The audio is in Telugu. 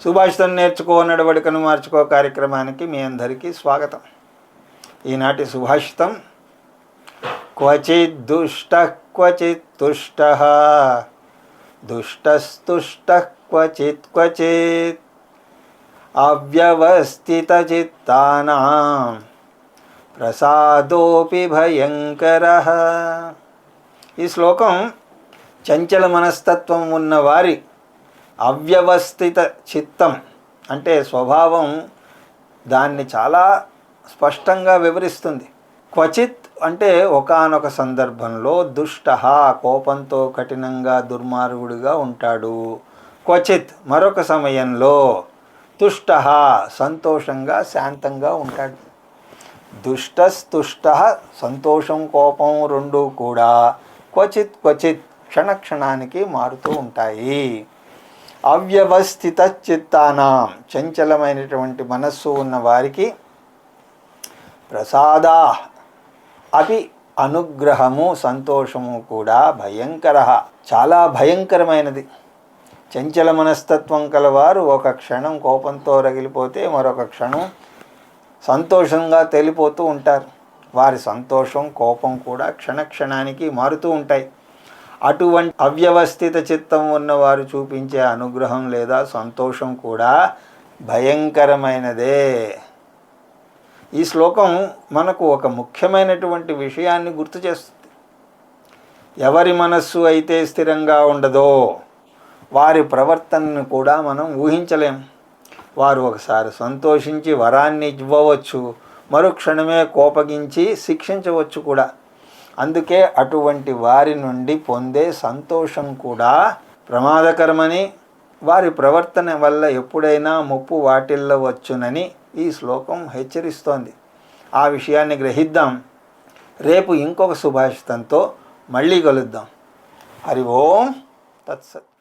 సుభాషితం నేర్చుకో నడవడికను మార్చుకో కార్యక్రమానికి మీ అందరికీ స్వాగతం. ఈనాటి సుభాషితం క్వచిత్ దుష్ట క్వచిత్ తుష్ట దుష్టస్తుష్ట క్వచిత్ క్వచిత్ అవ్యవస్థిత చిత్తానాం ప్రసాదోపి భయంకరః. ఈ శ్లోకం చంచల మనస్తత్వం ఉన్నవారి అవ్యవస్థిత చిత్తం అంటే స్వభావం దాన్ని చాలా స్పష్టంగా వివరిస్తుంది. క్వచిత్ అంటే ఒకానొక సందర్భంలో దుష్ట కోపంతో కఠినంగా దుర్మార్గుడిగా ఉంటాడు. క్వచిత్ మరొక సమయంలో తుష్ట సంతోషంగా శాంతంగా ఉంటాడు. దుష్టస్తుష్ట సంతోషం కోపం రెండూ కూడా క్వచిత్ క్వచిత్ క్షణక్షణానికి మారుతూ ఉంటాయి. అవ్యవస్థిత చిత్తానాం చంచలమైనటువంటి మనస్సు ఉన్న వారికి ప్రసాదా అపి అనుగ్రహము సంతోషము కూడా భయంకర చాలా భయంకరమైనది. చంచల మనస్తత్వం కలవారు ఒక క్షణం కోపంతో రగిలిపోతే మరొక క్షణం సంతోషంగా తేలిపోతూ ఉంటారు. వారి సంతోషం కోపం కూడా క్షణక్షణానికి మారుతూ ఉంటాయి. అటువంటి అవ్యవస్థిత చిత్తం ఉన్నవారు చూపించే అనుగ్రహం లేదా సంతోషం కూడా భయంకరమైనదే. ఈ శ్లోకం మనకు ఒక ముఖ్యమైనటువంటి విషయాన్ని గుర్తు చేస్తుంది. ఎవరి మనస్సు అయితే స్థిరంగా ఉండదో వారి ప్రవర్తనను కూడా మనం ఊహించలేం. వారు ఒకసారి సంతోషించి వరాన్ని ఇవ్వవచ్చు, మరుక్షణమే కోపగించి శిక్షించవచ్చు కూడా. అందుకే అటువంటి వారి నుండి పొందే సంతోషం కూడా ప్రమాదకరమని, వారి ప్రవర్తన వల్ల ఎప్పుడైనా ముప్పు వాటిల్లవచ్చునని ఈ శ్లోకం హెచ్చరిస్తోంది. ఆ విషయాన్ని గ్రహిద్దాం. రేపు ఇంకొక సుభాషితంతో మళ్ళీ కలుద్దాం. హరి ఓం తత్సత్.